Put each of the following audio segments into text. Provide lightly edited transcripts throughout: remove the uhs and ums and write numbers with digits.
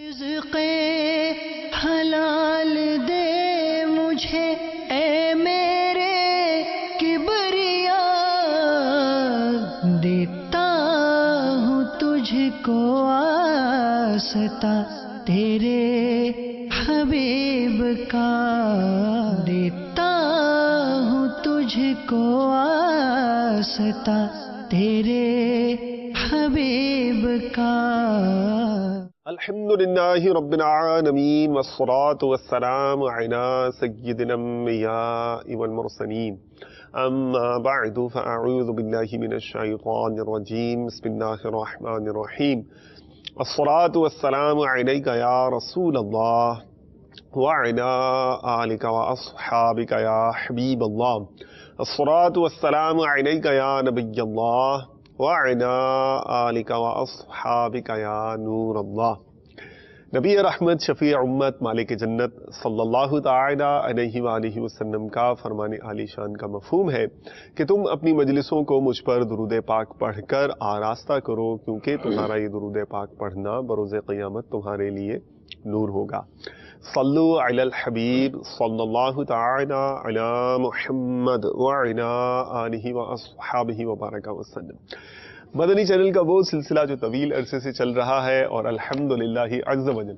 رزق حلال دے مجھے اے میرے کبریا، دیتا ہوں تجھ کو واسطہ تیرے حبیب کا، دیتا ہوں تجھ کو واسطہ تیرے حبیب کا۔ الحمدللہ رب العالمین والصلاة والسلام علی سیدنا الانبیاء والمرسلین، اما بعد فاعوذ باللہ من الشیطان الرجیم، بسم اللہ الرحمن الرحیم، الصلاة والسلام علیک یا رسول اللہ وعلی آلک واصحابک یا حبیب اللہ، الصلاة والسلام علیک یا نبی اللہ وعلی آلک واصحابک یا نور اللہ۔ نبی رحمت، شفیع امت، مالک جنت صلی اللہ تعالی علیہ وآلہ وسلم کا فرمان عالی شان کا مفہوم ہے کہ تم اپنی مجلسوں کو مجھ پر درود پاک پڑھ کر آراستہ کرو، کیونکہ تمہارا یہ درود پاک پڑھنا بروز قیامت تمہارے لیے نور ہوگا۔ صلو علی الحبیب صلی اللہ تعالی علی محمد وعلی آلہ واصحابہ وبارک وسلم۔ مدنی چینل کا وہ سلسلہ جو طویل عرصے سے چل رہا ہے اور الحمدللہ عز وجل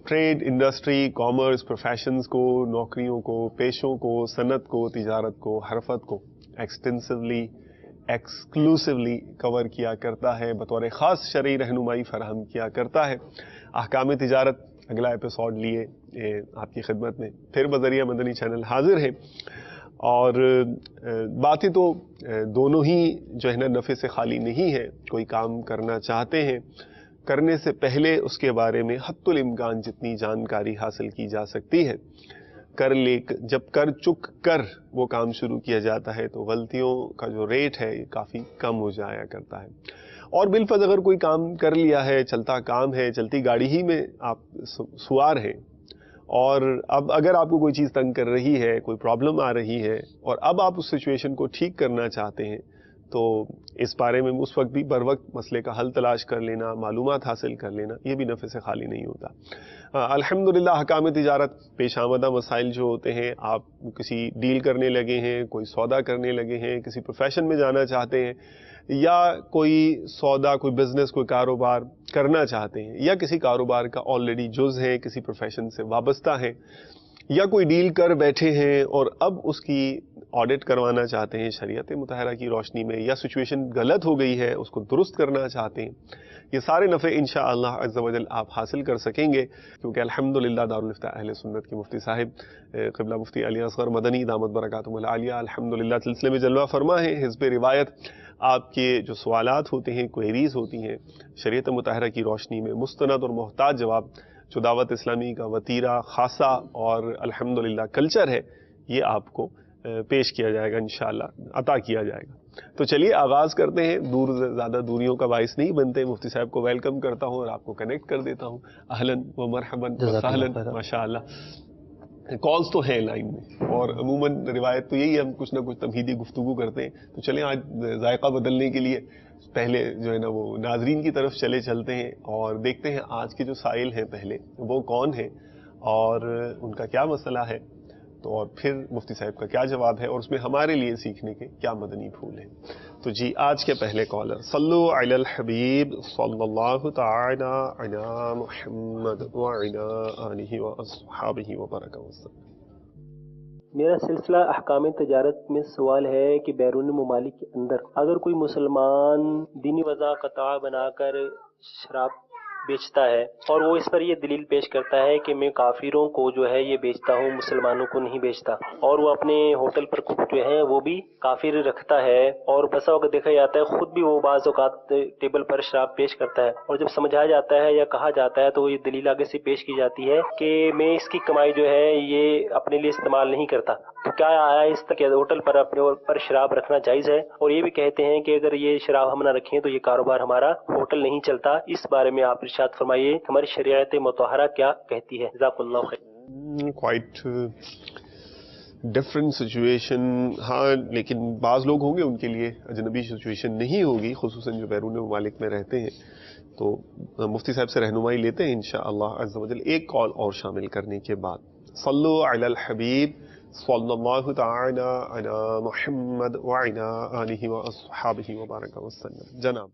ٹریڈ، انڈسٹری، کامرس، پروفیشنز کو، نوکریوں کو، پیشوں کو، صنعت کو، تجارت کو، حرفت کو ایکسٹینسولی، ایکسکلوسیولی کور کیا کرتا ہے، بطور خاص شرعی رہنمائی فراہم کیا کرتا ہے۔ احکام تجارت اگلا ایپیسوڈ لیے آپ کی خدمت میں پھر بذریعہ مدنی چینل حاضر ہے، اور باتیں تو دونوں ہی جو ہے نا نفع سے خالی نہیں ہے۔ کوئی کام کرنا چاہتے ہیں، کرنے سے پہلے اس کے بارے میں حتی الامکان جتنی جانکاری حاصل کی جا سکتی ہے جب کر چک کر وہ کام شروع کیا جاتا ہے تو غلطیوں کا جو ریٹ ہے یہ کافی کم ہو جایا کرتا ہے۔ اور بالفرض اگر کوئی کام کر لیا ہے، چلتا کام ہے، چلتی گاڑی ہی میں آپ سوار ہیں، اور اب اگر آپ کو کوئی چیز تنگ کر رہی ہے، کوئی پرابلم آ رہی ہے، اور اب آپ اس سچویشن کو ٹھیک کرنا چاہتے ہیں، تو اس بارے میں اس وقت بھی بر وقت مسئلے کا حل تلاش کر لینا، معلومات حاصل کر لینا، یہ بھی نفع سے خالی نہیں ہوتا۔ الحمدللہ احکام تجارت پیش آمدہ مسائل جو ہوتے ہیں، آپ کسی ڈیل کرنے لگے ہیں، کوئی سودا کرنے لگے ہیں، کسی پروفیشن میں جانا چاہتے ہیں، یا کوئی سودا، کوئی بزنس، کوئی کاروبار کرنا چاہتے ہیں، یا کسی کاروبار کا آلریڈی جز ہے، کسی پروفیشن سے وابستہ ہے، یا کوئی ڈیل کر بیٹھے ہیں اور اب اس کی آڈٹ کروانا چاہتے ہیں شریعت مطہرہ کی روشنی میں، یا سچویشن غلط ہو گئی ہے اس کو درست کرنا چاہتے ہیں، یہ سارے نفع انشاءاللہ عز و جل آپ حاصل کر سکیں گے، کیونکہ الحمدللہ دارالافتاء اہل سنت کے مفتی صاحب قبلہ مفتی علی اصغر مدنی دامت برکاتہم العالیہ الحمدللہ سلسلے میں جلوہ فرما ہے۔ حزب روایت آپ کے جو سوالات ہوتے ہیں، کوئریز ہوتی ہیں، شریعت مطہرہ کی روشنی میں مستند اور محتاط جواب جو دعوت اسلامی کا وتیرہ خاصہ اور الحمدللہ کلچر ہے، یہ آپ کو پیش کیا جائے گا، انشاءاللہ عطا کیا جائے گا۔ تو چلیے آغاز کرتے ہیں، زیادہ دوریوں کا باعث نہیں بنتے، مفتی صاحب کو ویلکم کرتا ہوں اور آپ کو کنیکٹ کر دیتا ہوں۔ اہلاً و مرحباً و سہلاً، ماشاءاللہ۔ کالز تو ہیں لائن میں، اور عموماً روایت تو یہی ہے، ہم کچھ نہ کچھ تمہیدی گفتگو کرتے ہیں، تو چلیں آج ذائقہ بدلنے کے لیے پہلے جو ہے نا وہ ناظرین کی طرف چلتے ہیں اور دیکھتے ہیں آج کے جو سائل ہیں پہلے وہ کون ہیں اور ان کا کیا مسئلہ ہے، تو اور پھر مفتی صاحب کا کیا جواب ہے، اور اس میں ہمارے لیے سیکھنے کے کیا مدنی پھول ہیں۔ تو جی آج کے پہلے کالر، صلو علی الحبیب صلی اللہ تعالی علی محمد وعلی آلہ واصحابہ وبارک وسلم۔ میرا سلسلہ احکام تجارت میں سوال ہے کہ بیرون ممالک کے اندر اگر کوئی مسلمان دینی وضع قطع بنا کر شراب بیچتا ہے اور وہ اس پر یہ دلیل پیش کرتا ہے کہ میں کافروں کو جو ہے یہ بیچتا ہوں، مسلمانوں کو نہیں بیچتا، اور وہ اپنے ہوٹل پر کک جو ہے وہ بھی کافر رکھتا ہے، اور بسا اوقات دیکھا جاتا ہے خود بھی وہ بعض اوقات ٹیبل پر شراب پیش کرتا ہے، اور جب سمجھایا جاتا ہے یا کہا جاتا ہے تو یہ دلیل آگے سے پیش کی جاتی ہے کہ میں اس کی کمائی جو ہے یہ اپنے لیے استعمال نہیں کرتا، تو کیا آیا اس تک ہوٹل پر اپنے پر شراب رکھنا جائز ہے؟ اور یہ بھی کہتے ہیں کہ اگر یہ شراب ہم نہ رکھیں تو یہ کاروبار ہمارا ہوٹل نہیں چلتا، اس بارے میں آپ ارشاد فرمائیے ہماری شریعت مطہرہ کیا کہتی ہے؟ جزاک اللہ خیر۔ Quite ڈفرینٹ سچویشن، ہاں، لیکن بعض لوگ ہوں گے ان کے لیے اجنبی سچویشن نہیں ہوگی، خصوصاً جو بیرون ممالک میں رہتے ہیں. تو مفتی صاحب سے رہنمائی لیتے ہیں انشاءاللہ عز و جل ایک کال اور شامل کرنے کے بعد. صلو علی الحبیب صلی اللہ تعالی علی محمد وعلی آلہ واصحابہ وبارک وسلم. جناب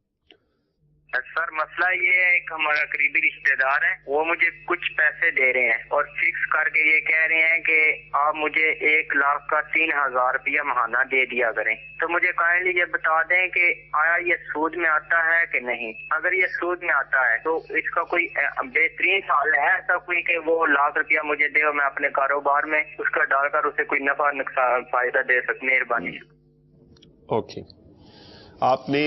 سر مسئلہ یہ ہے، ایک ہمارا قریبی رشتہ دار ہے، وہ مجھے کچھ پیسے دے رہے ہیں اور فکس کر کے یہ کہہ رہے ہیں کہ آپ مجھے 1,00,000 کا 3,000 روپیہ ماہانہ دے دیا کریں. تو مجھے کائنڈلی یہ بتا دیں کہ آیا یہ سود میں آتا ہے کہ نہیں. اگر یہ سود میں آتا ہے تو اس کا کوئی بہترین حل ہے ایسا کوئی کہ وہ 1,00,000 روپیہ مجھے دے اور میں اپنے کاروبار میں اس کا ڈال کر اسے کوئی نفع نقصان فائدہ دے سکوں؟ مہربانی. اوکے، آپ نے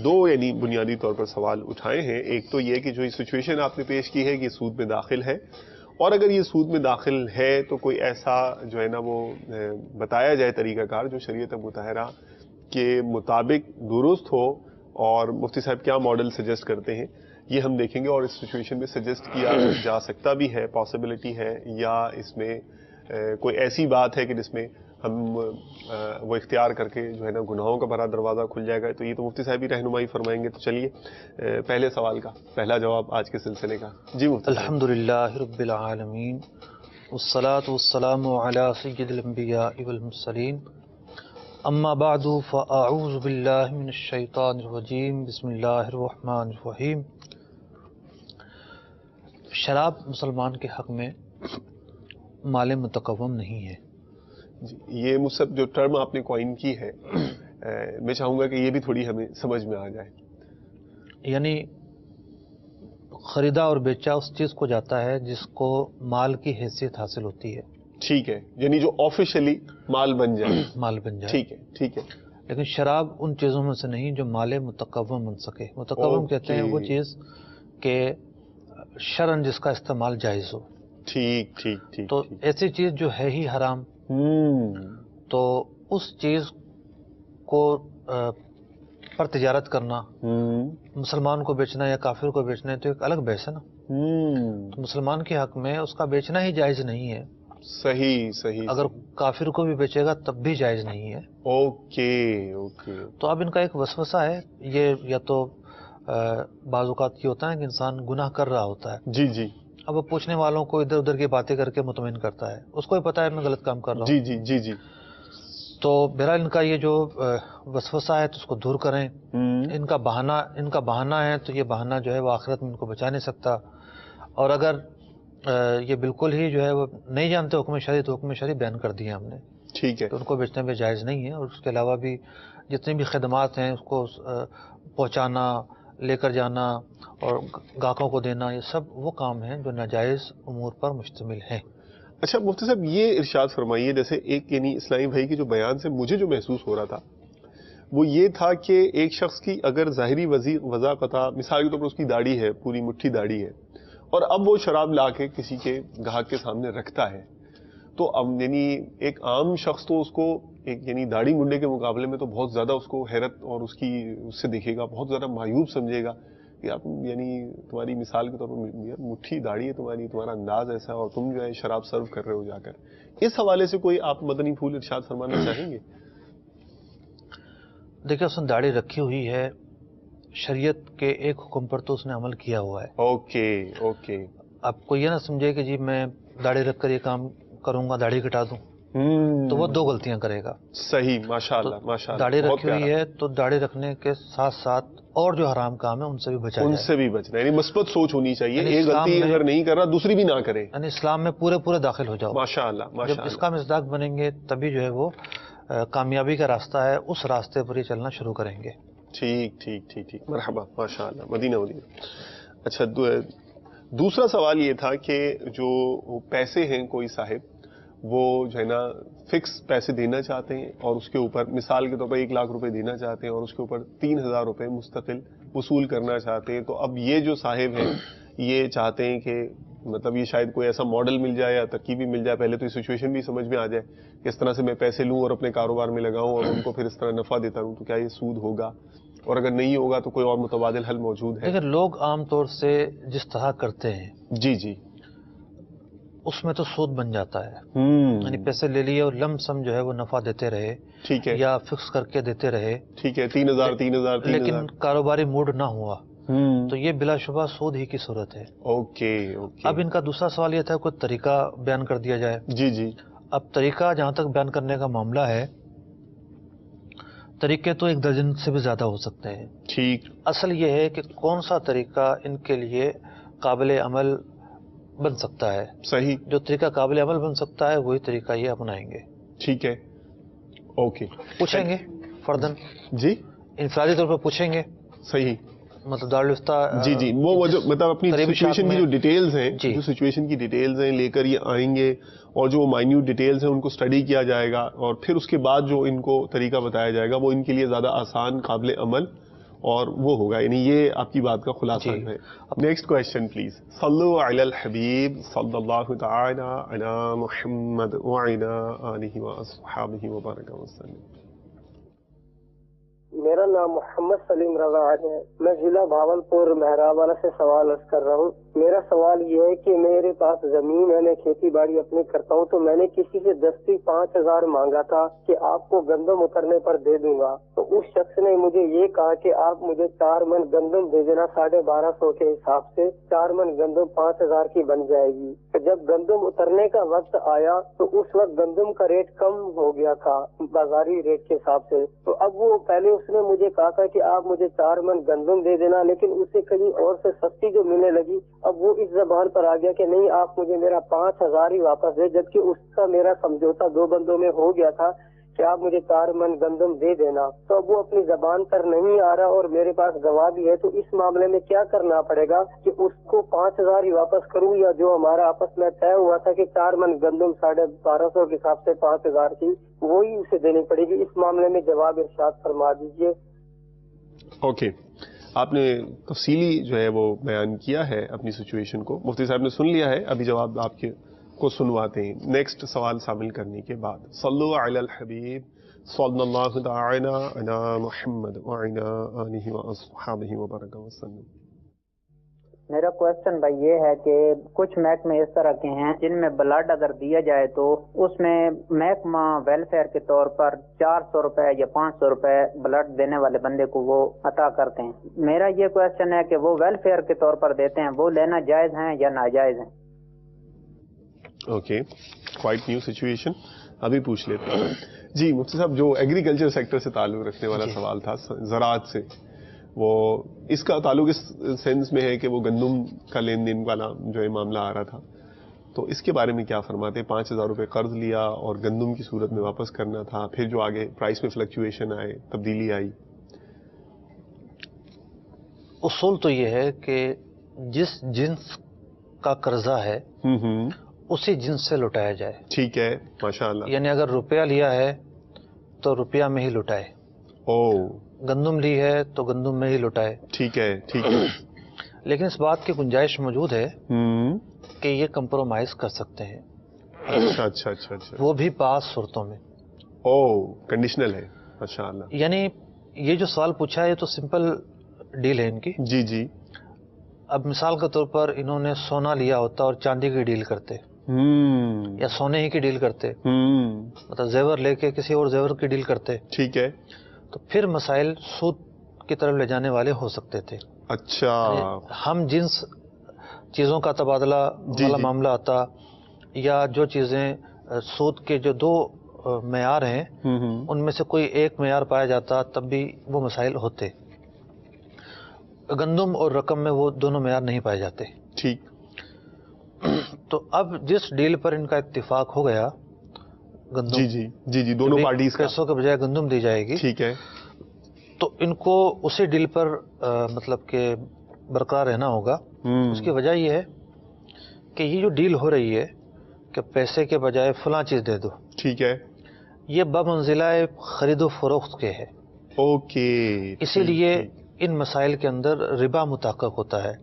دو یعنی بنیادی طور پر سوال اٹھائے ہیں. ایک تو یہ کہ جو سچویشن آپ نے پیش کی ہے کہ سود میں داخل ہے، اور اگر یہ سود میں داخل ہے تو کوئی ایسا جو ہے نا وہ بتایا جائے طریقہ کار جو شریعت مطہرہ کے مطابق درست ہو. اور مفتی صاحب کیا ماڈل سجیسٹ کرتے ہیں یہ ہم دیکھیں گے، اور اس سچویشن میں سجیسٹ کیا جا سکتا بھی ہے، پاسبلٹی ہے، یا اس میں کوئی ایسی بات ہے کہ جس میں ہم وہ اختیار کر کے جو ہے نا گناہوں کا بڑا دروازہ کھل جائے گا. تو یہ تو مفتی صاحب ہی رہنمائی فرمائیں گے. تو چلیے پہلے سوال کا پہلا جواب آج کے سلسلے کا. جی مفتی صاحب. الحمدللہ رب العالمین والصلاة والسلام علی سید الانبیاء والمرسلین، اما بعد فاعوذ باللہ من الشیطان الرجیم، بسم اللہ الرحمن الرحیم. شراب مسلمان کے حق میں مال متقوم نہیں ہے. جی، یہ مصحف جو ٹرم آپ نے کوائن کی ہے، میں چاہوں گا کہ یہ بھی تھوڑی ہمیں سمجھ میں آ جائے. یعنی خریدا اور بیچا اس چیز کو جاتا ہے جس کو مال کی حیثیت حاصل ہوتی ہے. ٹھیک ہے، یعنی جو آفیشلی مال بن جائے. مال بن جائے. ٹھیک ہے، ٹھیک ہے. لیکن شراب ان چیزوں میں سے نہیں جو مال متقوم بن سکے. متقوم کہتے ہیں وہ چیز کہ شرعاً جس کا استعمال جائز ہو. ٹھیک ٹھیک ٹھیک. تو ایسی چیز جو ہے ہی حرام، تو اس چیز کو پر تجارت کرنا، مسلمان کو بیچنا یا کافر کو بیچنا ہے تو ایک الگ بحث ہے نا. تو مسلمان کے حق میں اس کا بیچنا ہی جائز نہیں ہے. صحیح صحیح. اگر کافر کو بھی بیچے گا تب بھی جائز نہیں ہے. Okay okay. تو اب ان کا ایک وسوسہ ہے. یہ یا تو بعض اوقات یہ ہوتا ہے کہ انسان گناہ کر رہا ہوتا ہے. جی جی. اب وہ پوچھنے والوں کو ادھر ادھر کی باتیں کر کے مطمئن کرتا ہے، اس کو بھی پتا ہے میں غلط کام کر رہا ہوں. جی جی جی جی. تو بہرحال ان کا یہ جو وسوسہ ہے تو اس کو دور کریں. ان کا بہانہ ہے تو یہ بہانہ جو ہے وہ آخرت میں ان کو بچا نہیں سکتا. اور اگر یہ بالکل ہی جو ہے وہ نہیں جانتے حکم شرعی تو حکم شرعی بیان کر دیا ہم نے. ٹھیک ہے. تو ان کو بیچنے میں جائز نہیں ہے. اور اس کے علاوہ بھی جتنی بھی خدمات ہیں اس کو پہنچانا، لے کر جانا اور گاہکوں کو دینا، یہ سب وہ کام ہیں جو ناجائز امور پر مشتمل ہیں. اچھا مفتی صاحب، یہ ارشاد فرمائیے، جیسے ایک یعنی اسلامی بھائی کے جو بیان سے مجھے جو محسوس ہو رہا تھا وہ یہ تھا کہ ایک شخص کی اگر ظاہری وضاقتہ، مثال کے طور پر اس کی داڑھی ہے، پوری مٹھی داڑھی ہے، اور اب وہ شراب لا کے کسی کے گاہک کے سامنے رکھتا ہے، تو اب یعنی ایک عام شخص تو اس کو ایک یعنی داڑھی منڈے کے مقابلے میں تو بہت زیادہ اس کو حیرت اور اس سے دیکھے گا، بہت زیادہ معیوب سمجھے گا کہ آپ یعنی تمہاری مثال کے طور پر مٹھی داڑھی ہے تمہاری، تمہارا انداز ایسا ہے، اور تم جو ہے شراب سرو کر رہے ہو جا کر. اس حوالے سے کوئی آپ مدنی پھول ارشاد فرمانا چاہیں گے؟ دیکھیں، اس نے داڑھی رکھی ہوئی ہے، شریعت کے ایک حکم پر تو اس نے عمل کیا ہوا ہے. Okay okay. آپ کو یہ نہ سمجھے کہ جی میں داڑھی رکھ کر یہ کام کروں گا، داڑھی کٹا دوں، تو وہ دو غلطیاں کرے گا. صحیح، ماشاءاللہ ماشاءاللہ. داڑھی رکھی ہوئی ہے تو داڑھی رکھنے کے ساتھ ساتھ اور جو حرام کام ہے ان سے بھی بچا جائے. ان سے بھی بچنا، یعنی مثبت سوچ ہونی چاہیے. ایک غلطی اگر نہیں کر رہا دوسری بھی نہ کرے. یعنی اسلام میں پورے داخل ہو جاؤ. ماشاءاللہ ماشاءاللہ. جب اس کا مصداق بنیں گے تبھی جو ہے وہ کامیابی کا راستہ ہے، اس راستے پر ہی چلنا شروع کریں گے. ٹھیک ٹھیک ٹھیک ٹھیک. مرحبا، ماشاءاللہ. مدینہ. اچھا، دوسرا سوال یہ تھا کہ جو پیسے ہیں کوئی صاحب وہ جو ہے نا فکس پیسے دینا چاہتے ہیں اور اس کے اوپر مثال کے طور پر 1,00,000 روپے دینا چاہتے ہیں اور اس کے اوپر 3,000 روپے مستقل وصول کرنا چاہتے ہیں. تو اب یہ جو صاحب ہیں یہ چاہتے ہیں کہ مطلب یہ شاید کوئی ایسا ماڈل مل جائے یا ترکیب مل جائے، پہلے تو یہ سچویشن بھی سمجھ میں آ جائے کہ اس طرح سے میں پیسے لوں اور اپنے کاروبار میں لگاؤں اور ان کو پھر اس طرح نفع دیتا ہوں، تو کیا یہ سود ہوگا؟ اور اگر نہیں ہوگا تو کوئی اور متبادل حل موجود ہے؟ لیکن لوگ عام طور سے جس طرح کرتے ہیں، جی جی، اس میں تو سود بن جاتا ہے، یعنی پیسے لے لیے اور لم سم جو ہے وہ نفع دیتے رہے، ٹھیک ہے، یا فکس کر کے دیتے رہے، ٹھیک ہے، 3,000 لیکن کاروباری موڈ نہ ہوا تو یہ بلا شبہ سود ہی کی صورت ہے۔ اوکے اوکے، اب ان کا دوسرا سوال یہ تھا کوئی طریقہ بیان کر دیا جائے۔ جی جی، اب طریقہ جہاں تک بیان کرنے کا معاملہ ہے، طریقے تو 1 درجن سے بھی زیادہ ہو سکتے ہیں۔ ٹھیک، اصل یہ ہے کہ کون سا طریقہ ان کے لیے قابل عمل بن سکتا ہے، صحیح، جو طریقہ قابل عمل بن سکتا ہے وہی طریقہ یہ اپنائیں گے۔ ٹھیک ہے، اوکے، پوچھیں گے فردن، جی، انفرادی طور پر پوچھیں گے، صحیح، مطلب دارالفتہ جی جی، وہ جو مطلب اپنی قریبی سچویشن کی شاخ جو میں، ڈیٹیلز ہیں، جی، جو سچویشن کی ڈیٹیلز ہیں لے کر یہ آئیں گے، اور جو مائنیوٹ ڈیٹیلز ہیں ان کو اسٹڈی کیا جائے گا، اور پھر اس کے بعد جو ان کو طریقہ بتایا جائے گا وہ ان کے لیے زیادہ آسان، قابل عمل اور وہ ہوگا، یعنی یہ آپ کی بات کا خلاصہ جی۔ ہے۔ Next question please. صلو علی الحبیب صلی اللہ تعالی علی محمد وعلی آلہ واصحابہ وبارک وسلم۔ میرا نام محمد سلیم رضا ہے، میں ضلع بھاولپور مہرابانہ سے سوال عرض کر رہا ہوں۔ میرا سوال یہ ہے کہ میرے پاس زمین ہے، میں کھیتی باڑی اپنی کرتا ہوں، تو میں نے کسی سے دستی 5,000 مانگا تھا کہ آپ کو گندم اترنے پر دے دوں گا، تو اس شخص نے مجھے یہ کہا کہ آپ مجھے 4 من گندم دے دینا 1250 کے حساب سے، 4 من گندم 5,000 کی بن جائے گی۔ جب گندم اترنے کا وقت آیا تو اس وقت گندم کا ریٹ کم ہو گیا تھا بازاری ریٹ کے حساب سے، تو اب وہ پہلے اس نے مجھے کہا تھا کہ آپ مجھے 4 من گندم دے دینا، لیکن اسے کہیں اور سے سستی جو ملنے لگی، اب وہ اس زبان پر آ گیا کہ نہیں آپ مجھے میرا 5,000 ہی واپس دے، جبکہ اس کا میرا سمجھوتا 2 بندوں میں ہو گیا تھا کہ آپ مجھے 4 من گندم دے دینا، تو اب وہ اپنی زبان پر نہیں آ رہا اور میرے پاس گواہ بھی ہے، تو اس معاملے میں کیا کرنا پڑے گا کہ اس کو 5,000 ہی واپس کروں، یا جو ہمارا آپس میں طے ہوا تھا کہ 4 من گندم 1250 کے حساب سے 5,000 کی وہی اسے دینی پڑے گی؟ اس معاملے میں جواب ارشاد فرما دیجیے۔ اوکے، آپ نے تفصیلی جو ہے وہ بیان کیا ہے اپنی سچویشن کو، مفتی صاحب نے سن لیا ہے، ابھی جواب آپ کے کو سنواتے ہیں نیکسٹ سوال شامل کرنے کے بعد۔ صلو علی الحبیب صلی اللہ تعالی علی محمد وعلی آلہ واصحابہ وبارک وسلم۔ میرا کوشچن بھائی یہ ہے کہ کچھ محکمے اس طرح کے ہیں جن میں بلڈ اگر دیا جائے تو اس میں محکمہ ویلفیئر کے طور پر 400 روپے یا 500 روپے بلڈ دینے والے بندے کو وہ عطا کرتے ہیں۔ میرا یہ کوشچن ہے کہ وہ ویلفیئر کے طور پر دیتے ہیں، وہ لینا جائز ہیں یا ناجائز ہیں؟ اوکے، کوائٹ نیو سچویشن، ابھی پوچھ لیتے ہیں۔ جی مفتی صاحب، جو ایگریکلچر سیکٹر سے تعلق رکھنے والا سوال تھا، زراعت سے، وہ اس کا تعلق اس سینس میں ہے کہ وہ گندم کا لین دین والا جو ہے معاملہ آ رہا تھا، تو اس کے بارے میں کیا فرماتے ہیں؟ 5,000 روپے قرض لیا اور گندم کی صورت میں واپس کرنا تھا، پھر جو آگے پرائس میں فلکچویشن آئے، تبدیلی آئی۔ اصول تو یہ ہے کہ جس جنس کا قرضہ ہے اسی جنس سے لوٹایا جائے۔ ٹھیک ہے، ماشاء اللہ، یعنی اگر روپیہ لیا ہے تو روپیہ میں ہی لوٹائے، گندم لی ہے تو گندم میں ہی لوٹائے۔ ٹھیک ہے، ٹھیک ہے، لیکن اس بات کی گنجائش موجود ہے کہ یہ کمپرومائز کر سکتے ہیں، اچھا اچھا اچھا اچھا، وہ بھی بعض صورتوں میں۔ کنڈیشنل ہے، ماشاء اللہ۔ یعنی یہ جو سوال پوچھا ہے یہ تو سمپل ڈیل ہے ان کی۔ جی جی، اب مثال کے طور پر انہوں نے سونا لیا ہوتا اور چاندی کی ڈیل کرتے، یا سونے ہی کی ڈیل کرتے، مطلب زیور لے کے کسی اور زیور کی ڈیل کرتے، ٹھیک ہے، تو پھر مسائل سود کی طرف لے جانے والے ہو سکتے تھے۔ اچھا، ہم جنس چیزوں کا تبادلہ والا معاملہ آتا، یا جو چیزیں سود کے جو 2 معیار ہیں ان میں سے کوئی ایک معیار پایا جاتا، تب بھی وہ مسائل ہوتے۔ گندم اور رقم میں وہ دونوں معیار نہیں پائے جاتے۔ ٹھیک، تو اب جس ڈیل پر ان کا اتفاق ہو گیا، گندم، جی جی جی جی، دونوں پارٹیز کا، پیسوں کے بجائے گندم دی جائے گی، ٹھیک ہے، تو ان کو اسی ڈیل پر مطلب کہ برقرار رہنا ہوگا۔ اس کی وجہ یہ ہے کہ یہ جو ڈیل ہو رہی ہے کہ پیسے کے بجائے فلاں چیز دے دو، ٹھیک ہے، یہ بمنزلہ خرید و فروخت کے ہے۔ اوکے، اسی لیے ان مسائل کے اندر ربا متحقق ہوتا ہے۔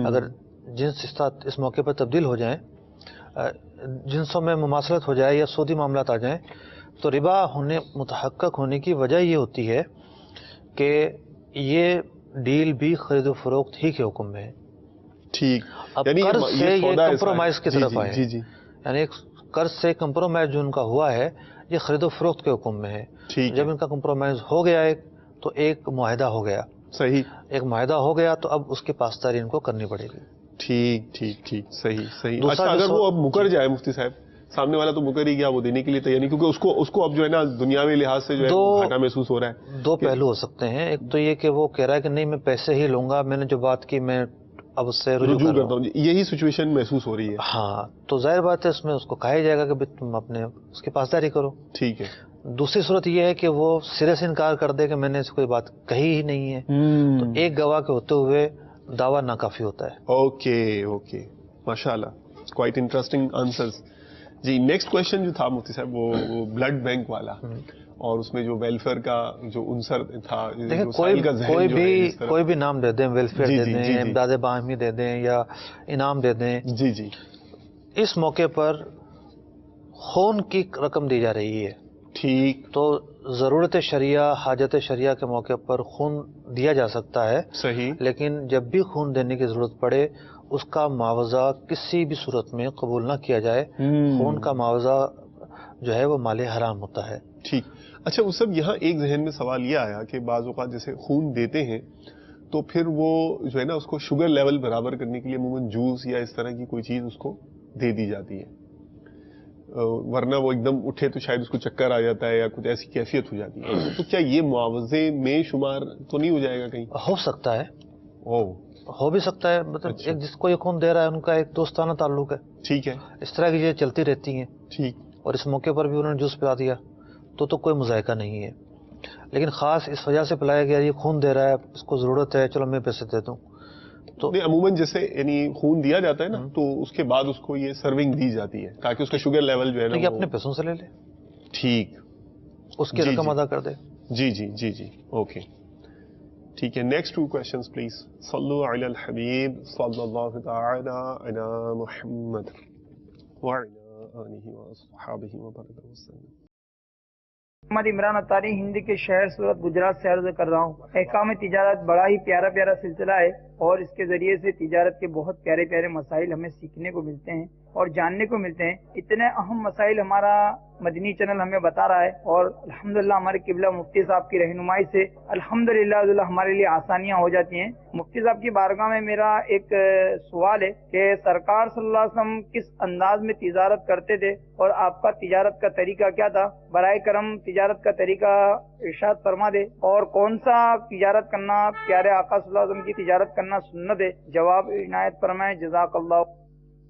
اگر جنس اس موقع پر تبدیل ہو جائیں، جنسوں میں مماثلت ہو جائے یا سودی معاملات آ جائیں، تو ربا متحقق ہونے کی وجہ یہ ہوتی ہے کہ یہ ڈیل بھی خرید و فروخت ہی کے حکم میں ہے۔ ٹھیک، اب قرض سے یہ کمپرومائز کی طرف آئے، جی جی، یعنی ایک قرض سے کمپرومائز جو ان کا ہوا ہے یہ خرید و فروخت کے حکم میں ہے. جب ان کا کمپرومائز ہو گیا تو ایک معاہدہ ہو گیا. صحیح. ایک معاہدہ ہو گیا تو اب اس کی پاسداری ان کو کرنی پڑے گی. ٹھیک صحیح. اچھا اگر وہ اب مکر جائے مفتی صاحب، سامنے والا تو مکر ہی گیا، وہ دینے کے لیے تیار نہیں، کیونکہ اس کو اب جو ہے نا دنیاوی لحاظ سے جو ہے گھاٹا محسوس ہو رہا ہے. دو پہلو ہو سکتے ہیں. ایک تو یہ کہ وہ کہہ رہا ہے کہ نہیں میں پیسے ہی لوں گا، میں نے جو بات کی میں اب اس سے رجوع کرتا ہوں. یہی سچویشن محسوس ہو رہی ہے. ہاں تو ظاہر بات ہے اس میں اس کو کہا جائے گا کہ تم اپنے اس کی پاسداری کرو. ٹھیک ہے. دوسری صورت یہ ہے کہ وہ سرے سے انکار کر دے کہ میں نے اس کوئی بات کہی ہی نہیں ہے، تو ایک گواہ کے ہوتے ہوئے دعویٰ ناکافی ہوتا ہے. اوکے ماشاء اللہ، کوائٹ انٹرسٹنگ آنسرز. جی نیکسٹ کوشچن جو تھا مفتی صاحب وہ بلڈ بینک والا، اور اس میں جو ویلفیئر کا جو عنصر تھا، کوئی بھی نام دے دیں، ویلفیئر دے دیں، امداد باہمی دے دیں یا انعام دے دیں. جی اس موقع پر خون کی رقم دی جا رہی ہے. ٹھیک. تو ضرورت شریعہ، حاجت شریعہ کے موقع پر خون دیا جا سکتا ہے. صحیح. لیکن جب بھی خون دینے کی ضرورت پڑے اس کا معاوضہ کسی بھی صورت میں قبول نہ کیا جائے. خون کا معاوضہ جو ہے وہ مال حرام ہوتا ہے. ٹھیک. اچھا اس سب یہاں ایک ذہن میں سوال یہ آیا کہ بعض اوقات جیسے خون دیتے ہیں تو پھر وہ جو ہے نا اس کو شوگر لیول برابر کرنے کے لیے عموماً جوس یا اس طرح کی کوئی چیز اس کو دے دی جاتی ہے، ورنہ وہ ایک دم اٹھے تو شاید اس کو چکر آ جاتا ہے یا کچھ ایسی کیفیت ہو جاتی ہے. تو کیا یہ معاوضے میں شمار تو نہیں ہو جائے گا کہیں؟ ہو سکتا ہے. ہو بھی سکتا ہے. مطلب ایک جس کو یہ خون دے رہا ہے ان کا ایک دوستانہ تعلق ہے. ٹھیک ہے. اس طرح کی چیزیں چلتی رہتی ہیں. ٹھیک. اور اس موقع پر بھی انہوں نے جوس پلا دیا تو کوئی مذائقہ نہیں ہے. لیکن خاص اس وجہ سے پلایا گیا یہ خون دے رہا ہے، اس کو ضرورت ہے، چلو میں پیسے دے دوں. تو عموماً جیسے یعنی خون دیا جاتا ہے نا تو اس کے بعد اس کو یہ سرونگ دی جاتی ہے تاکہ اس کا شوگر لیول جو ہے نا یہ اپنے پیسوں سے لے لے. ٹھیک. اس کی رقم ادا کر دے. جی اوکے ٹھیک ہے. Next 2 questions please. صلو علی الحبیب صلی اللہ تعالی علی محمد وعلی آلہ وصحبہ وبارک وسلم. محمد عمران اطاری ہند کے شہر سورت گجرات سے عرض کر رہا ہوں. احکام تجارت بڑا ہی پیارا سلسلہ ہے اور اس کے ذریعے سے تجارت کے بہت پیارے مسائل ہمیں سیکھنے کو ملتے ہیں اور جاننے کو ملتے ہیں. اتنے اہم مسائل ہمارا مدنی چینل ہمیں بتا رہا ہے اور الحمدللہ ہمارے قبلہ مفتی صاحب کی رہنمائی سے الحمدللہ ہمارے لیے آسانیاں ہو جاتی ہیں. مفتی صاحب کی بارگاہ میں میرا ایک سوال ہے کہ سرکار صلی اللہ علیہ وسلم کس انداز میں تجارت کرتے تھے اور آپ کا تجارت کا طریقہ کیا تھا؟ برائے کرم تجارت کا طریقہ ارشاد فرما دے. اور کون سا تجارت کرنا پیارے آقا صلی اللہ علیہ وسلم کی تجارت کرنا سنت ہے؟ جواب عنایت فرمائیں. جزاک اللہ.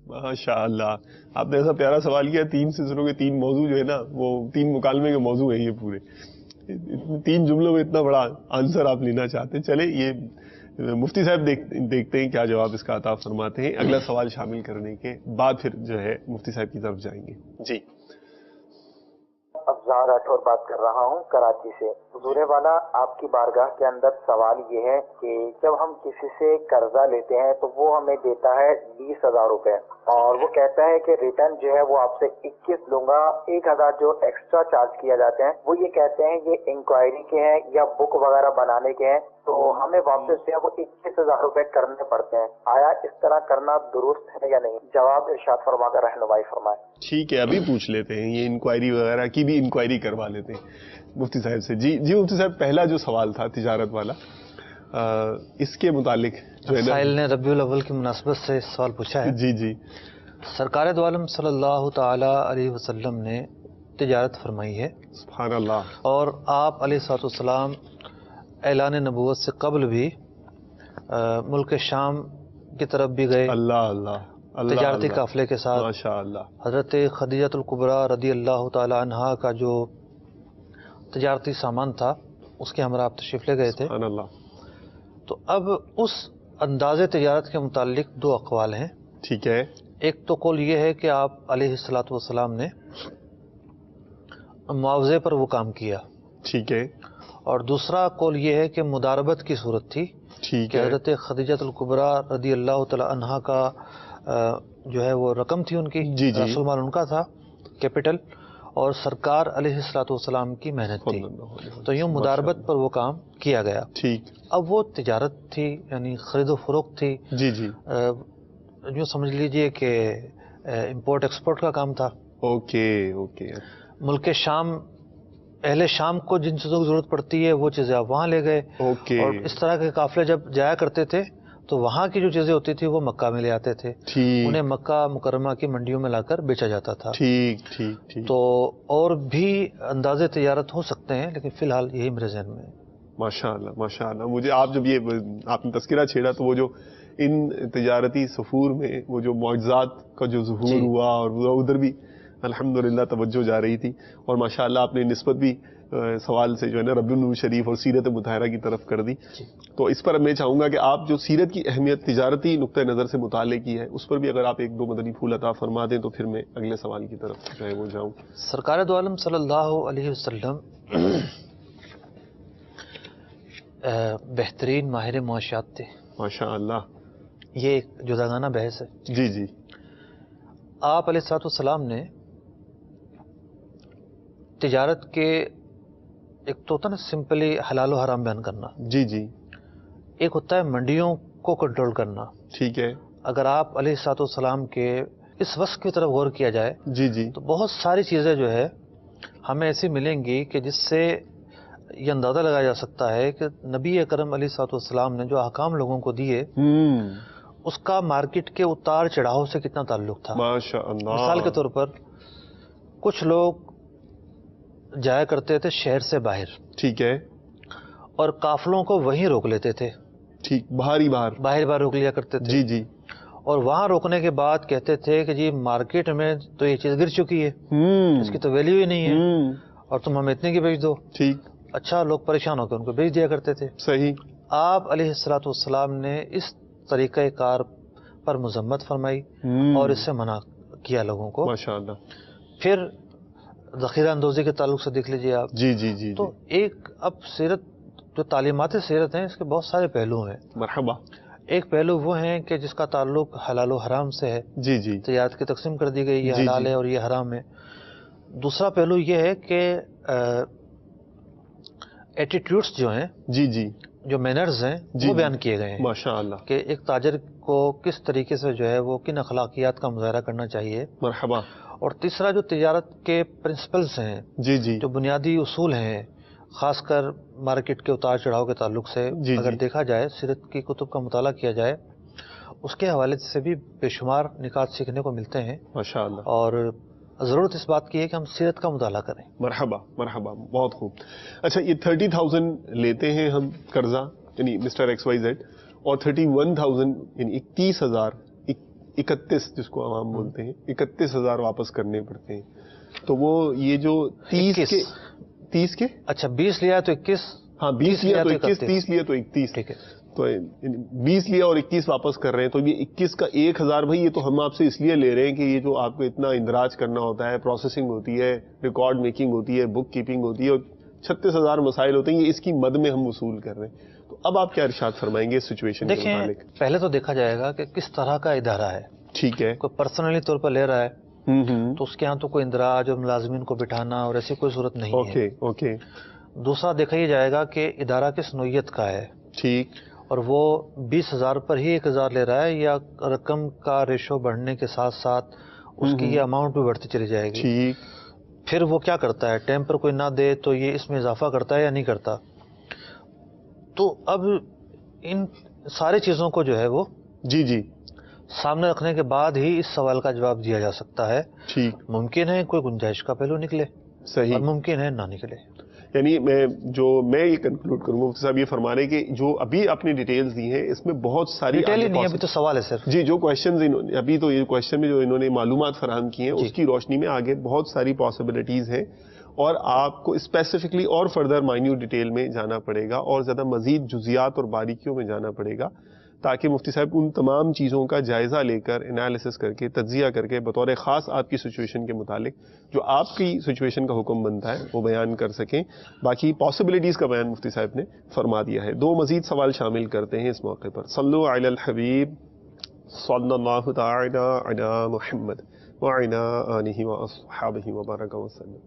ماشاء اللہ آپ نے ایسا پیارا سوال کیا. 3 سلسلوں کے 3 موضوع جو ہے نا وہ 3 مکالمے کے موضوع ہیں یہ پورے. 3 جملوں میں اتنا بڑا آنسر آپ لینا چاہتے ہیں. چلے یہ مفتی صاحب دیکھتے ہیں کیا جواب اس کا عطا فرماتے ہیں. اگلا سوال شامل کرنے کے بعد پھر جو ہے مفتی صاحب کی طرف جائیں گے. جی افضال راٹھور بات کر رہا ہوں کراچی سے. حضور والا آپ کی بارگاہ کے اندر سوال یہ ہے کہ جب ہم کسی سے قرضہ لیتے ہیں تو وہ ہمیں دیتا ہے 20,000 روپے اور وہ کہتا ہے کہ ریٹرن جو ہے وہ آپ سے 21 لوں گا. 1,000 جو ایکسٹرا چارج کیا جاتے ہیں وہ یہ کہتے ہیں یہ انکوائری کے ہیں یا بک وغیرہ بنانے کے ہیں تو ہمیں واپس جو ہے وہ 21,000 روپے کرنے پڑتے ہیں. آیا اس طرح کرنا درست ہے یا نہیں؟ جواب ارشاد فرما کر رہنمائی فرمائے. ٹھیک ہے ابھی پوچھ لیتے ہیں یہ انکوائری وغیرہ کی بھی انکوائری کروا لیتے ہیں مفتی صاحب سے. جی مفتی صاحب پہلا جو سوال تھا تجارت والا اس کے متعلق جو ہے سائل نے ربیع الاول کی مناسبت سے سوال پوچھا ہے. جی سرکار دو عالم صلی اللہ تعالی علیہ وسلم نے تجارت فرمائی ہے. سبحان اللہ. اور آپ علیہ الصلوۃ والسلام اعلان نبوت سے قبل بھی ملک شام کی طرف بھی گئے. اللہ تجارتی قافلے کے ساتھ. ماشاء اللہ. حضرت خدیجہ الکبریٰ رضی اللہ تعالی عنہا کا جو تجارتی سامان تھا اس کے ہمراہ آپ تشریف لے گئے تھے. سبحان اللہ. تو اب اس انداز تجارت کے متعلق 2 اقوال ہیں. ٹھیک ہے. ایک تو قول یہ ہے کہ آپ علیہ الصلوۃ والسلام نے معاوضے پر وہ کام کیا. ٹھیک ہے. اور دوسرا قول یہ ہے کہ مداربت کی صورت تھی. ٹھیک ہے. حضرت خدیجہ الکبریٰ رضی اللہ تعالی عنہا کا جو ہے وہ رقم تھی ان کی. جی رسول مال ان کا تھا کیپٹل اور سرکار علیہ الصلوۃ والسلام کی محنت تھی. تو یوں مداربت پر وہ کام کیا گیا. ٹھیک. اب وہ تجارت تھی یعنی خرید و فروخت تھی. جی یوں سمجھ لیجئے کہ امپورٹ ایکسپورٹ کا کام تھا. Okay okay. ملک شام، اہل شام کو جن چیزوں کی ضرورت پڑتی ہے وہ چیزیں آپ وہاں لے گئے. اوکے. اور اس طرح کے قافلے جب جایا کرتے تھے تو وہاں کی جو چیزیں ہوتی تھی وہ مکہ میں لے آتے تھے. انہیں مکہ مکرمہ کی منڈیوں میں لا کر بیچا جاتا تھا. ٹھیک ٹھیک ٹھیک. تو اور بھی اندازے تجارت ہو سکتے ہیں لیکن فی الحال یہی میرے ذہن میں ہے. ماشاء اللہ ماشاء اللہ. مجھے آپ جب یہ آپ نے تذکرہ چھیڑا تو وہ جو ان تجارتی سفور میں وہ جو معجزات کا جو ظہور ہوا اور وہ ادھر بھی الحمدللہ توجہ جا رہی تھی. اور ماشاء اللہ آپ نے نسبت بھی سوال سے جو ہے نا ربیع النور شریف اور سیرت مطہرہ کی طرف کر دی. تو اس پر میں چاہوں گا کہ آپ جو سیرت کی اہمیت تجارتی نقطہ نظر سے مطالعے کی ہے اس پر بھی اگر آپ ایک دو مدنی پھول عطا فرما دیں تو پھر میں اگلے سوال کی طرف جو ہے وہ جاؤں. سرکار دو عالم صلی اللہ علیہ وسلم بہترین ماہر معاشیات تھے. ماشاء اللہ. یہ ایک جداگانہ بحث ہے. جی جی. آپ علیہ الصلوۃ والسلام نے تجارت کے ایک تو ہوتا نا سمپلی حلال و حرام بیان کرنا. جی جی. ایک ہوتا ہے منڈیوں کو کنٹرول کرنا. ٹھیک ہے. اگر آپ علیہ الصلوۃ والسلام کے اس وصف کی طرف غور کیا جائے جی جی تو بہت ساری چیزیں جو ہے ہمیں ایسی ملیں گی کہ جس سے یہ اندازہ لگایا جا سکتا ہے کہ نبی اکرم علیہ الصلوۃ والسلام نے جو احکام لوگوں کو دیے اس کا مارکیٹ کے اتار چڑھاؤ سے کتنا تعلق تھا. ماشاء اللہ. مثال کے طور پر کچھ لوگ جایا کرتے تھے شہر سے باہر. ٹھیک ہے. اور قافلوں کو وہیں روک لیتے تھے. ٹھیک. باہر روک لیا کرتے تھے. جی جی. اور وہاں روکنے کے بعد کہتے تھے کہ جی مارکیٹ میں تو یہ چیز گر چکی ہے, اس کی تو ویلیو ہی نہیں ہے اور تم ہمیں اتنے کی بیچ دو. ٹھیک. اچھا لوگ پریشان ہو کے ان کو بیچ دیا کرتے تھے. صحیح. آپ علیہ الصلوۃ والسلام نے اس طریقہ کار پر مذمت فرمائی اور اس سے منع کیا لوگوں کو. ماشاء اللہ. پھر ذخیرہ اندوزی کے تعلق سے دیکھ لیجیے آپ. جی جی جی. تو ایک اب سیرت جو تعلیمات سیرت ہیں اس کے بہت سارے پہلو ہیں. مرحبا. ایک پہلو وہ ہیں کہ جس کا تعلق حلال و حرام سے ہے. جی جی. تجارت کی تقسیم کر دی گئی, یہ حلال ہے اور یہ حرام ہے. دوسرا پہلو یہ ہے کہ ایٹیٹیوڈس جو ہیں, جی جی, جو مینرز ہیں وہ بیان کیے گئے ہیں. ماشاء اللہ. کہ ایک تاجر کو کس طریقے سے جو ہے وہ کن اخلاقیات کا مظاہرہ کرنا چاہیے. مرحبا. اور تیسرا جو تجارت کے پرنسپلز ہیں, جی جی, جو بنیادی اصول ہیں خاص کر مارکیٹ کے اتار چڑھاؤ کے تعلق سے اگر دیکھا جائے, سیرت کی کتب کا مطالعہ کیا جائے, اس کے حوالے سے بھی بے شمار نکات سیکھنے کو ملتے ہیں. ماشاء اللہ. اور ضرورت اس بات کی ہے کہ ہم سیرت کا مطالعہ کریں. مرحبا مرحبا, بہت خوب. اچھا, یہ 30,000 لیتے ہیں ہم قرضہ یعنی مسٹر ایکس وائی زیڈ, اور 31,000 یعنی 31 جس کو عوام بولتے ہیں 31,000 واپس کرنے پڑتے ہیں. تو وہ یہ جو 30 کے اچھا 20 لیا تو 21, ہاں 20 لیا تو 21, 30 لیا تو 31. ٹھیک ہے. تو 20 لیا اور 21 واپس کر رہے ہیں. تو یہ 21 کا 1,000 بھائی, یہ تو ہم آپ سے اس لیے لے رہے ہیں کہ یہ جو آپ کو اتنا اندراج کرنا ہوتا ہے, پروسیسنگ ہوتی ہے, ریکارڈ میکنگ ہوتی ہے, بک کیپنگ ہوتی ہے, اور 36,000 مسائل ہوتے ہیں, یہ اس کی مد میں ہم وصول کر رہے ہیں. تو اب آپ کیا ارشاد فرمائیں گے اس سچویشن کے متعلق؟ دیکھیں, پہلے تو دیکھا جائے گا کہ کس طرح کا ادارہ ہے. ٹھیک ہے. کوئی پرسنلی طور پر لے رہا ہے تو اس کے یہاں تو کوئی اندراج اور ملازمین کو بٹھانا اور ایسی کوئی ضرورت نہیں ہے. اوکے. دوسرا دیکھا یہ جائے گا کہ ادارہ کس نوعیت کا ہے. ٹھیک. اور وہ 20,000 پر ہی 1,000 لے رہا ہے یا رقم کا ریشو بڑھنے کے ساتھ ساتھ اس کی یہ اماؤنٹ بھی بڑھتی چلی جائے گی. ٹھیک. پھر وہ کیا کرتا ہے, ٹائم پر کوئی نہ دے تو یہ اس میں اضافہ کرتا ہے یا نہیں کرتا. تو اب ان ساری چیزوں کو جو ہے وہ جی جی سامنے رکھنے کے بعد ہی اس سوال کا جواب دیا جا سکتا ہے. ٹھیک. ممکن ہے کوئی گنجائش کا پہلو نکلے, صحیح, اور ممکن ہے نہ نکلے. یعنی میں یہ کنکلوڈ کروں گا مفتی صاحب یہ فرما رہے کہ جو ابھی اپنی ڈیٹیلز دی ہیں اس میں بہت ساری ڈیٹیل ہی نہیں, ابھی تو سوال ہے صرف. جی, جو کوشچنز ابھی تو یہ کوشچن میں جو انہوں نے معلومات فراہم کی ہیں اس کی روشنی میں آگے بہت ساری پاسبلٹیز ہیں, اور آپ کو اسپیسیفکلی اور فردر مائنیوٹ ڈیٹیل میں جانا پڑے گا اور زیادہ مزید جزیات اور باریکیوں میں جانا پڑے گا, تاکہ مفتی صاحب ان تمام چیزوں کا جائزہ لے کر انالیسس کر کے تجزیہ کر کے بطور خاص آپ کی سچویشن کے متعلق جو آپ کی سچویشن کا حکم بنتا ہے وہ بیان کر سکیں. باقی پاسبلٹیز کا بیان مفتی صاحب نے فرما دیا ہے. 2 مزید سوال شامل کرتے ہیں اس موقع پر. صلو علی الحبیب صلی اللہ تعالی علی محمد وعلی آلہ واصحابہ وبارک وسلم.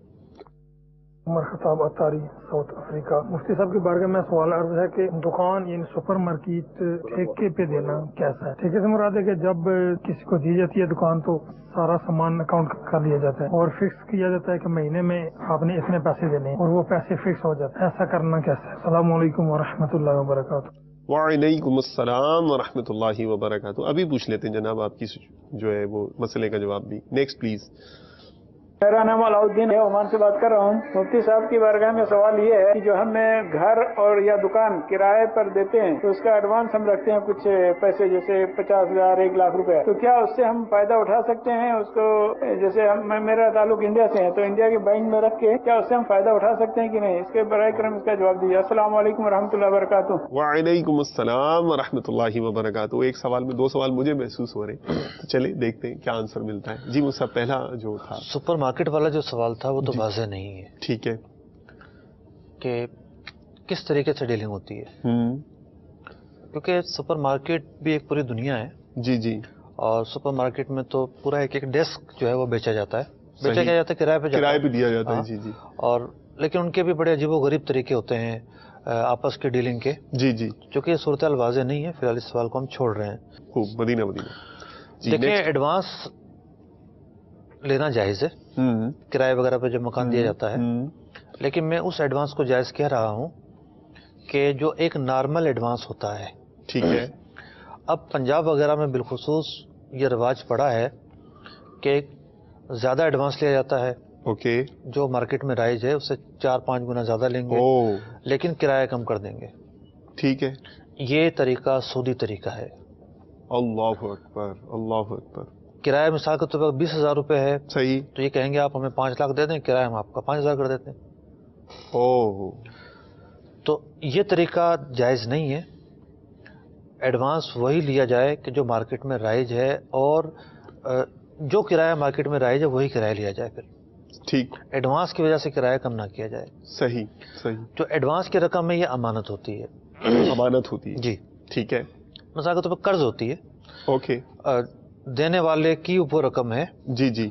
عمر خطاب اتاری ساؤتھ افریقہ. مفتی صاحب کی بارگاہ میں سوال عرض ہے کہ دکان یعنی سپر مارکیٹ ٹھیکے پہ دینا کیسا ہے؟ ٹھیکے سے مراد ہے کہ جب کسی کو دی جاتی ہے دکان تو سارا سامان اکاؤنٹ کر لیا جاتا ہے اور فکس کیا جاتا ہے کہ مہینے میں آپ نے اتنے پیسے دینے ہیں اور وہ پیسے فکس ہو جاتے ہیں. ایسا کرنا کیسا ہے؟ السلام علیکم ورحمۃ اللہ وبرکاتہ. وعلیکم السلام ورحمۃ اللہ وبرکاتہ. ابھی پوچھ لیتے ہیں جناب آپ کی جو ہے وہ مسئلے کا جواب بھی. Next please. میرا نام علاؤدین ہے، عمان سے بات کر رہا ہوں. مفتی صاحب کی بارگاہ میں سوال یہ ہے کہ جو ہم گھر اور یا دکان کرائے پر دیتے ہیں تو اس کا ایڈوانس ہم رکھتے ہیں کچھ پیسے جیسے 50,000 1,00,000 روپے، تو کیا اس سے ہم فائدہ اٹھا سکتے ہیں اس کو؟ جیسے میرا تعلق انڈیا سے ہے تو انڈیا کے بینک میں رکھ کے کیا اس سے ہم فائدہ اٹھا سکتے ہیں کہ نہیں؟ اس کے برائے کرم اس کا جواب دیجیے. السلام علیکم ورحمۃ اللہ وبرکاتہ. وعلیکم السلام ورحمۃ اللہ وبرکاتہ. ایک سوال میں 2 سوال مجھے محسوس ہو رہے ہیں، تو چلے دیکھتے ہیں کیا آنسر ملتا ہے. جی مجھ سے پہلا جو تھا سپر مارکیٹ والا جو سوال تھا وہ تو واضح نہیں ہے. ٹھیک ہے کہ کس طریقے سے ڈیلنگ ہوتی ہے، کیونکہ سپر مارکیٹ بھی ایک پوری دنیا ہے. جی جی. اور سپر مارکیٹ میں تو پورا ایک ڈیسک جو ہے وہ بیچا جاتا ہے، کیا جاتا ہے کرائے پہ دیا جاتا ہے. جی جی. اور لیکن ان کے بھی بڑے عجیب و غریب طریقے ہوتے ہیں آپس کے ڈیلنگ کے. جی جی. چونکہ یہ صورتحال واضح نہیں ہے، فی الحال اس سوال کو ہم چھوڑ رہے ہیں. خوب. مدینہ. دیکھیں ایڈوانس لینا جائز ہے کرائے وغیرہ پہ جب مکان دیا جاتا ہے، لیکن میں اس ایڈوانس کو جائز کہہ رہا ہوں کہ جو ایک نارمل ایڈوانس ہوتا ہے. ٹھیک ہے. اب پنجاب وغیرہ میں بالخصوص یہ رواج پڑا ہے کہ زیادہ ایڈوانس لیا جاتا ہے. اوکے. جو مارکیٹ میں رائج ہے اس سے 4-5 گنا زیادہ لیں گے لیکن کرایہ کم کر دیں گے. ٹھیک ہے. یہ طریقہ سودی طریقہ ہے. اللہ اکبر اللہ اکبر. کرایہ مثال کے طور پر 20,000 روپے ہے، صحیح، تو یہ کہیں گے آپ ہمیں 5 لاکھ دے دیں، کرایہ ہم آپ کا 5,000 کر دیتے ہیں. تو یہ طریقہ جائز نہیں ہے. ایڈوانس وہی لیا جائے کہ جو مارکیٹ میں رائج ہے، اور جو کرایہ مارکیٹ میں رائج ہے وہی کرایہ لیا جائے. پھر ٹھیک، ایڈوانس کی وجہ سے کرایہ کم نہ کیا جائے. صحیح صحیح. جو ایڈوانس کی رقم ہے یہ امانت ہوتی ہے. امانت ہوتی ہے. جی ٹھیک ہے. مثال کے طور پر قرض ہوتی ہے. اوکے. دینے والے کی وہ رقم ہے. جی جی.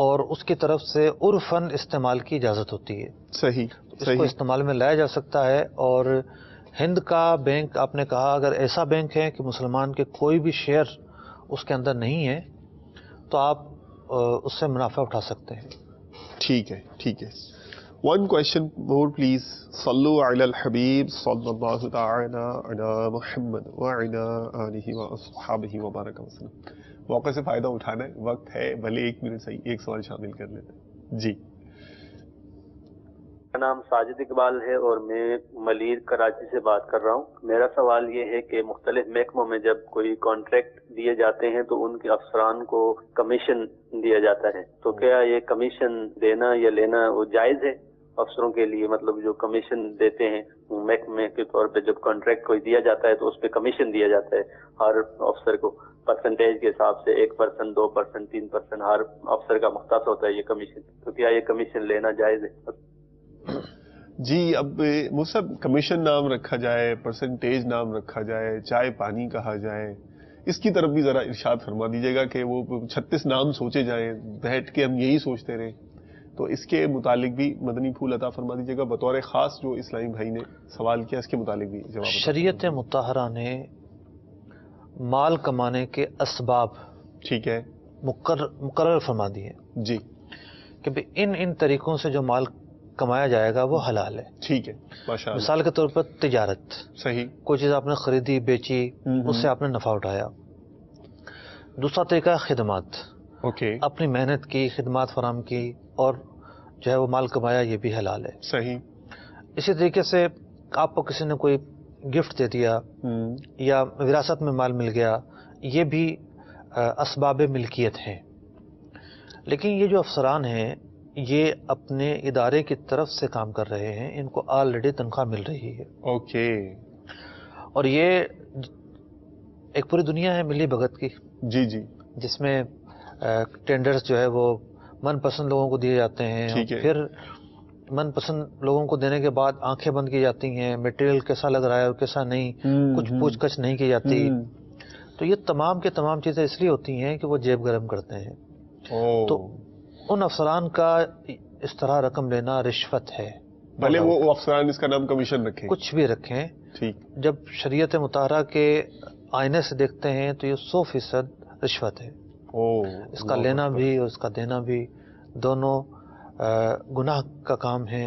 اور اس کی طرف سے عرفاً استعمال کی اجازت ہوتی ہے. صحیح. اس کو استعمال میں لایا جا سکتا ہے. اور ہند کا بینک آپ نے کہا اگر ایسا بینک ہے کہ مسلمان کے کوئی بھی شیئر اس کے اندر نہیں ہے تو آپ اس سے منافع اٹھا سکتے ہیں. ٹھیک ہے ٹھیک ہے. One question more please. صلو علی الحبیب صلی اللہ تعالی علی محمد وعلی آلہ واصحابہ وبارک وسلم. موقع سے فائدہ اٹھانا ہے، وقت ہے، بھلے 1 منٹ صحیح، ایک سوال شامل کر لیتے ہیں. جی. میرا نام ساجد اقبال ہے اور میں ملیر کراچی سے بات کر رہا ہوں. میرا سوال یہ ہے کہ مختلف محکموں میں جب کوئی کانٹریکٹ دیے جاتے ہیں تو ان کے افسران کو کمیشن دیا جاتا ہے، تو کیا یہ کمیشن دینا یا لینا وہ جائز ہے افسروں کے لیے؟ مطلب جو کمیشن دیتے ہیں محکمے کے طور پہ، جب کانٹریکٹ کوئی دیا جاتا ہے تو اس پہ کمیشن دیا جاتا ہے ہر افسر کو پرسنٹیج کے حساب سے، 1%، 2%، 3%، ہر افسر کا مختص ہوتا ہے یہ کمیشن. تو کیا یہ کمیشن لینا جائز ہے؟ جی. اب مصحف کمیشن نام رکھا جائے، پرسنٹیج نام رکھا جائے، چائے پانی کہا جائے، اس کی طرف بھی ذرا ارشاد فرما دیجیے گا کہ وہ 36 نام سوچے جائیں، بیٹھ کے ہم یہی سوچتے رہیں. تو اس کے متعلق بھی مدنی پھول عطا فرما دیجیے گا بطور خاص جو اسلامی بھائی نے سوال کیا، اس کے متعلق بھی جواب. شریعت مطہرہ نے مال کمانے کے اسباب ٹھیک ہے مقرر فرما دیے. جی. کہ ان طریقوں سے جو مال کمایا جائے گا وہ حلال ہے. ٹھیک ہے. ماشاء اللہ. مثال کے طور پر تجارت. صحیح. کوئی چیز آپ نے خریدی بیچی، اس سے آپ نے نفع اٹھایا. دوسرا طریقہ خدمات. اوکے. اپنی محنت کی، خدمات فراہم کی اور جو ہے وہ مال کمایا، یہ بھی حلال ہے. صحیح. اسی طریقے سے آپ کو کسی نے کوئی گفٹ دے دیا یا وراثت میں مال مل گیا، یہ بھی اسباب ملکیت ہیں. لیکن یہ جو افسران ہیں یہ اپنے ادارے کی طرف سے کام کر رہے ہیں، ان کو آلریڈی تنخواہ مل رہی ہے. اوکے. اور یہ ایک پوری دنیا ہے ملی بھگت کی. جی جی. جس میں ٹینڈرز جو ہے وہ من پسند لوگوں کو دیے جاتے ہیں، پھر من پسند لوگوں کو دینے کے بعد آنکھیں بند کی جاتی ہیں، میٹیریل کیسا لگ رہا ہے اور کیسا نہیں، کچھ پوچھ گچھ نہیں کی جاتی. تو یہ تمام کے تمام چیزیں اس لیے ہوتی ہیں کہ وہ جیب گرم کرتے ہیں. تو ان افسران کا اس طرح رقم لینا رشوت ہے. بھلے وہ افسران اس کا نام کمیشن رکھیں, کچھ بھی رکھیں, ٹھیک, جب شریعت مطہرہ کے آئینے سے دیکھتے ہیں تو یہ 100% رشوت ہے. اس کا لینا بھی اور اس کا دینا بھی دونوں گناہ کا کام ہے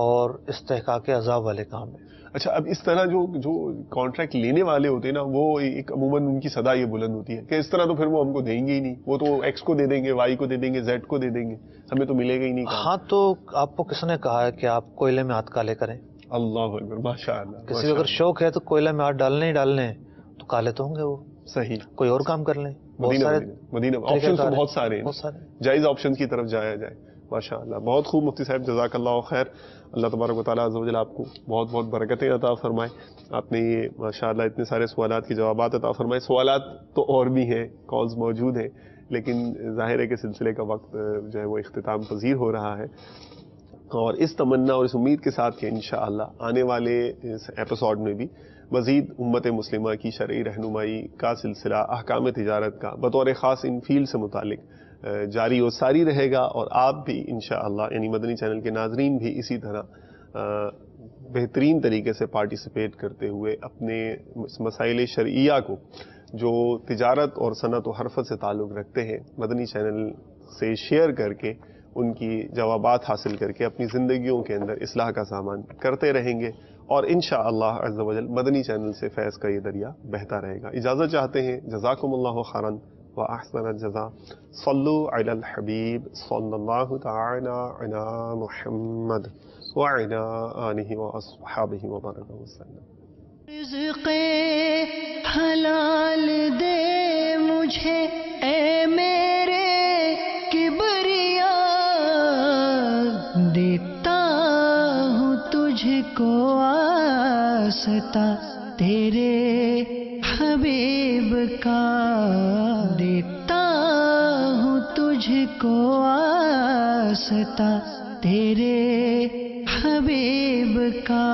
اور استحقاق عذاب والے کام ہے. اچھا, اب اس طرح جو کانٹریکٹ لینے والے ہوتے ہیں نا, وہ ایک عموماً ان کی صدا یہ بلند ہوتی ہے کہ اس طرح تو پھر وہ ہم کو دیں گے ہی نہیں, وہ تو ایکس کو دے دیں گے, وائی کو دے دیں گے, زیڈ کو دے دیں گے, ہمیں تو ملے گا ہی نہیں. ہاں, تو آپ کو کس نے کہا ہے کہ آپ کوئلے میں ہاتھ کالے کریں؟ اللہ اکبر, ماشاء اللہ. کسی کو اگر شوق ہے تو کوئلے میں ہاتھ ڈالنے ہیں تو کالے تو ہوں گے وہ. صحیح, کوئی اور کام کر لیں. مدینہ آپشن تو بہت سارے ہیں, جائز آپشن کی طرف جایا جائے. ماشاء اللہ, بہت خوب مفتی صاحب, جزاک اللہ خیر. اللہ تبارک و تعالیٰ عز و جل آپ کو بہت بہت برکتیں عطا فرمائے. آپ نے یہ ماشاء اللہ اتنے سارے سوالات کے جوابات عطا فرمائے. سوالات تو اور بھی ہیں, کالز موجود ہیں, لیکن ظاہر ہے کہ سلسلے کا وقت جو ہے وہ اختتام پذیر ہو رہا ہے, اور اس تمنا اور اس امید کے ساتھ کہ انشاءاللہ آنے والے اس ایپیسوڈ میں بھی مزید امت مسلمہ کی شرعی رہنمائی کا سلسلہ احکام تجارت کا بطور خاص ان فیلڈ سے متعلق جاری و ساری رہے گا, اور آپ بھی انشاءاللہ یعنی مدنی چینل کے ناظرین بھی اسی طرح بہترین طریقے سے پارٹیسپیٹ کرتے ہوئے اپنے مسائل شرعیہ کو جو تجارت اور صنعت و حرفت سے تعلق رکھتے ہیں مدنی چینل سے شیئر کر کے ان کی جوابات حاصل کر کے اپنی زندگیوں کے اندر اصلاح کا سامان کرتے رہیں گے, اور انشاءاللہ عز و جل مدنی چینل سے فیض کا یہ دریا بہتا رہے گا. اجازت چاہتے ہیں, جزاکم اللہ خیرا وأحسن الجزاء. صلوا على الحبيب صلى الله تعالى على محمد وعلى آله وأصحابه وبارك وسلم. رزق حلال دے مجھے اے میرے کبریا, دیتا ہوں تجھ کو واسطہ تیرے حبیب کا, دیتا ہوں تجھ کو واسطہ تیرے حبیب کا.